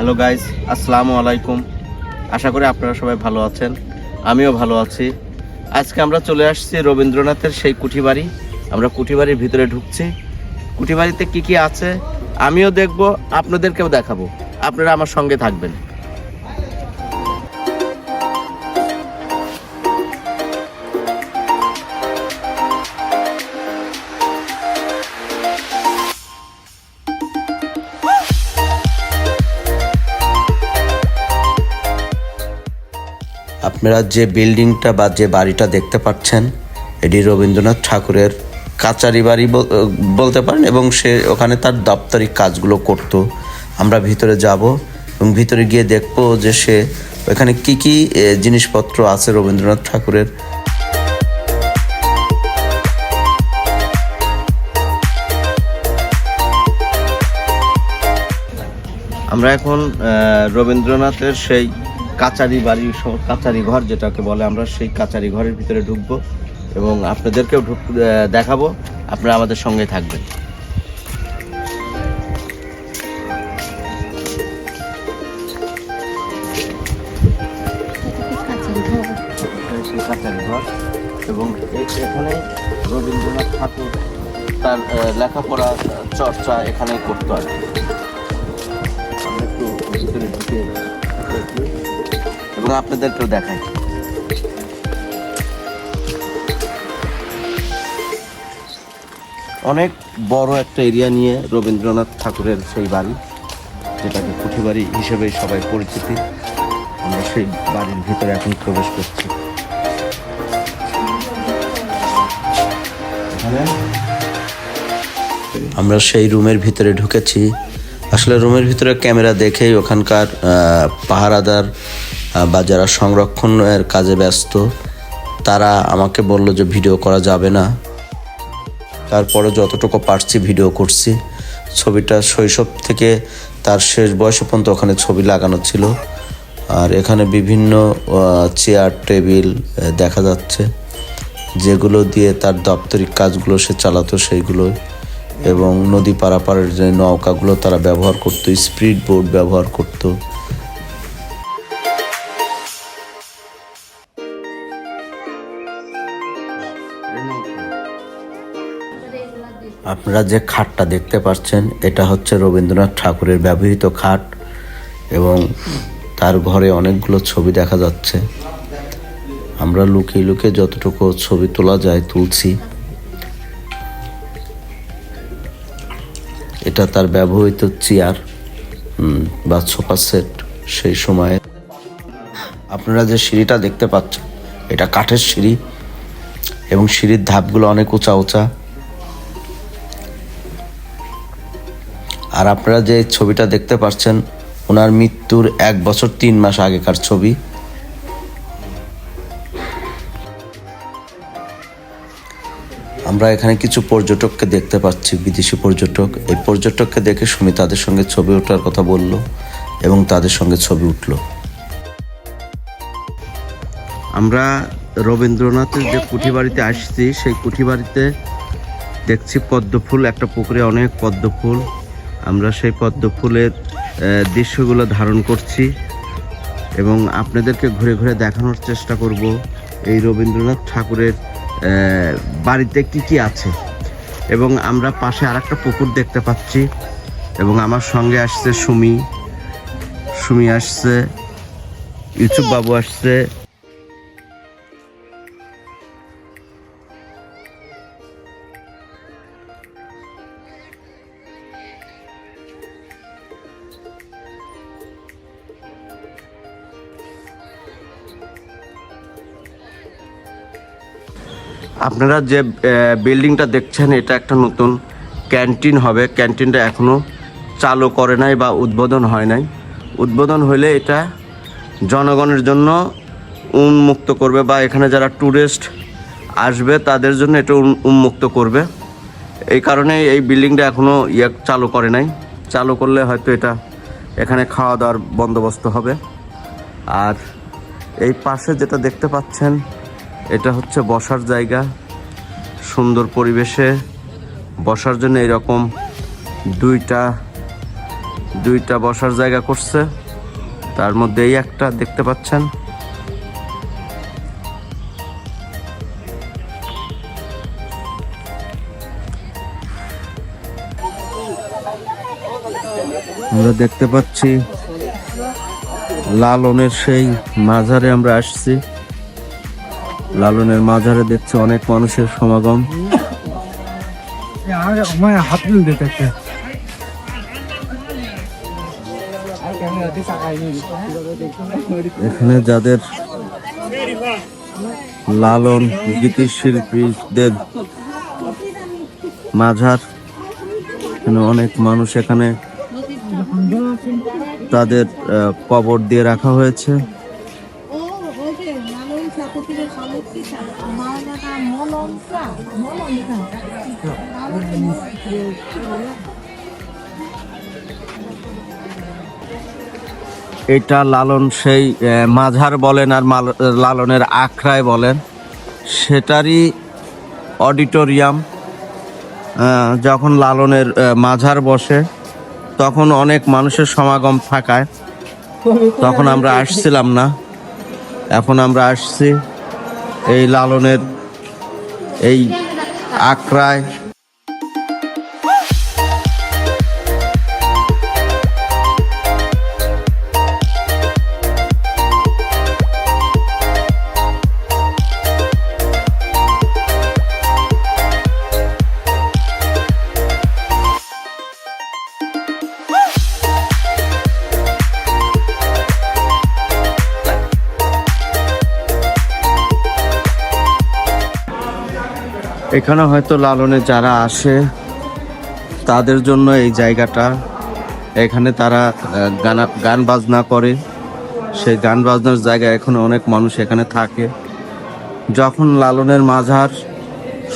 Hello guys, আসসালামু আলাইকুম। আশা করি আপনারা সবাই ভালো আছেন, আমিও ভালো আছি। আজকে আমরা চলে আসছি রবীন্দ্রনাথের সেই কুঠিবাড়ি। আমরা কুঠিবাড়ির ভিতরে ঢুকছি। কুঠিবাড়িতে কি কি আছে আমিও দেখব, আপনাদেরকেও দেখাবো। আপনারা আমার সঙ্গে থাকবেন। আপনারা যে বিল্ডিংটা বা যে বাড়িটা দেখতে পাচ্ছেন, এটি রবীন্দ্রনাথ ঠাকুরের কাচারি বাড়ি বলতে পারেন, এবং সে ওখানে তার দাপ্তরিক কাজগুলো করতো। আমরা ভিতরে যাব এবং ভিতরে গিয়ে দেখব যে সে ওখানে কি কি জিনিসপত্র আছে রবীন্দ্রনাথ ঠাকুরের। আমরা এখন রবীন্দ্রনাথের সেই কাচারি বাড়ি, কাচারি ঘর যেটাকে বলে, আমরা সেই কাচারি ঘরের ভিতরে ঢুকবো এবং আপনাদেরকেও দেখাবো। আপনারা আমাদের সঙ্গে থাকবেন। কাচারি ঘর, এবং এখানে রবীন্দ্রনাথ ঠাকুর তার লেখাপড়া চর্চা এখানে করতো আর কি। আমরা একটু ভিতরে ঢুকে এবং আপনাদেরকেও দেখাই। অনেক বড় একটা এরিয়া নিয়ে রবীন্দ্রনাথ ঠাকুরের সেই বাড়ি, যেটাকে কুঠিবাড়ি হিসেবে সবাই পরিচিতি। আমরা সেই বাড়ির ভিতরে এখন প্রবেশ করছি। আমরা সেই রুমের ভিতরে ঢুকেছি। আসলে রুমের ভিতরে ক্যামেরা দেখেই ওখানকার পাহারাদার বা যারা সংরক্ষণের কাজে ব্যস্ত তারা আমাকে বলল যে ভিডিও করা যাবে না। তারপরে যতটুকু পারছি ভিডিও করছি। ছবিটা শৈশব থেকে তার শেষ বয়স পর্যন্ত ওখানে ছবি লাগানো ছিল। আর এখানে বিভিন্ন চেয়ার টেবিল দেখা যাচ্ছে, যেগুলো দিয়ে তার দাপ্তরিক কাজগুলো সে চালাতো সেইগুলো, এবং নদী পারাপারের যে নৌকাগুলো তারা ব্যবহার করতো, স্পিড বোট ব্যবহার করতো। আপনারা যে খাটটা দেখতে পাচ্ছেন, এটা হচ্ছে রবীন্দ্রনাথ ঠাকুরের ব্যবহৃত খাট, এবং তার ঘরে অনেকগুলো ছবি দেখা যাচ্ছে। আমরা লুকিয়ে লুকিয়ে যতটুকু ছবি তোলা যায় তুলছি। এটা তার ব্যবহৃত চেয়ার বা সোফা সেট সেই সময়ে। আপনারা যে সিঁড়িটা দেখতে পাচ্ছেন, এটা কাঠের সিঁড়ি, এবং সিঁড়ির ধাপগুলো অনেক উঁচা উঁচা। আর আপনারা যে ছবিটা দেখতে পাচ্ছেন, ওনার মৃত্যুর 1 বছর 3 মাস আগেকার ছবি। আমরা এখানে কিছু পর্যটককে দেখতে পাচ্ছি, বিদেশি পর্যটক। এই পর্যটককে দেখে সুমি তাদের সঙ্গে ছবি ওঠার কথা বলল, এবং তাদের সঙ্গে ছবি উঠল। আমরা রবীন্দ্রনাথের যে কুঠিবাড়িতে আসছি, সেই কুঠিবাড়িতে দেখছি পদ্মফুল, একটা পুকুরে অনেক পদ্মফুল। আমরা সেই পদ্মফুলের দৃশ্যগুলো ধারণ করছি এবং আপনাদেরকে ঘুরে ঘুরে দেখানোর চেষ্টা করব এই রবীন্দ্রনাথ ঠাকুরের বাড়িতে কি কি আছে। এবং আমরা পাশে আরেকটা পুকুর দেখতে পাচ্ছি, এবং আমার সঙ্গে আসছে সুমি আসছে, ইউসুফ বাবু আসছে। আপনারা যে বিল্ডিংটা দেখছেন, এটা একটা নতুন ক্যান্টিন হবে। ক্যান্টিনটা এখনও চালু করে নাই বা উদ্বোধন হয় নাই। উদ্বোধন হলে এটা জনগণের জন্য উন্মুক্ত করবে, বা এখানে যারা ট্যুরিস্ট আসবে তাদের জন্য এটা উন্মুক্ত করবে। এই কারণে এই বিল্ডিংটা এখনও চালু করে নাই। চালু করলে হয়তো এটা এখানে খাওয়া দাওয়ার বন্দোবস্ত হবে। আর এই পাশে যেটা দেখতে পাচ্ছেন, এটা হচ্ছে বসার জায়গা। সুন্দর পরিবেশে বসার জন্য এরকম 2টা দুইটা বসার জায়গা করছে, তার মধ্যে এই একটা দেখতে পাচ্ছেন। আমরা দেখতে পাচ্ছি লালনের সেই মাজারে আমরা আসছি। লালনের মাজারে দেখছি অনেক মানুষের সমাগম। এখানে যাদের লালন গীতিশিল্পীদের মাজার, এখানে অনেক মানুষ এখানে তাদের কবর দিয়ে রাখা হয়েছে। এটা লালন সেই মাজার বলেন আর লালনের আখড়ায় বলেন, সেটারই অডিটোরিয়াম। যখন লালনের মাজার বসে তখন অনেক মানুষের সমাগম থাকায় তখন আমরা আসছিলাম না। এখন আমরা আসছি এই লালনের এই আখড়ায়। এখানে হয়তো লালনে যারা আসে তাদের জন্য এই জায়গাটা। এখানে তারা গান বাজনা করে, সেই গান বাজনার জায়গায় এখন অনেক মানুষ এখানে থাকে। যখন লালনের মাজার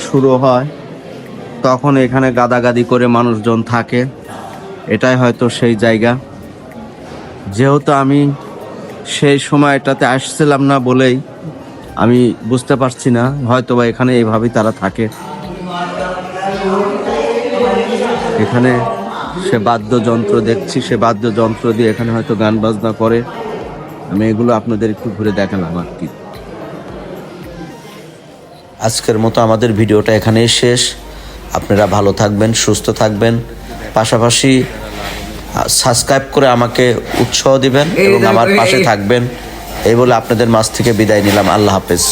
শুরু হয় তখন এখানে গাদাগাদি করে মানুষজন থাকে। এটাই হয়তো সেই জায়গা। যেহেতু আমি সেই সময়টাতে আসছিলাম না বলেই আমি বুঝতে পারছি না, হয়তো বা এখানে এইভাবেই তারা থাকে। এখানে সে বাদ্যযন্ত্র দেখছি, সে বাদ্যযন্ত্র দিয়ে এখানে হয়তো গান বাজনা করে। আমি এগুলো আপনাদের একটু ঘুরে দেখালাম আর কি। আজকের মতো আমাদের ভিডিওটা এখানেই শেষ। আপনারা ভালো থাকবেন, সুস্থ থাকবেন, পাশাপাশি সাবস্ক্রাইব করে আমাকে উৎসাহ দিবেন এবং আমার পাশে থাকবেন। এই বলে আপনাদের মাঝ থেকে বিদায় নিলাম। আল্লাহ হাফেজ।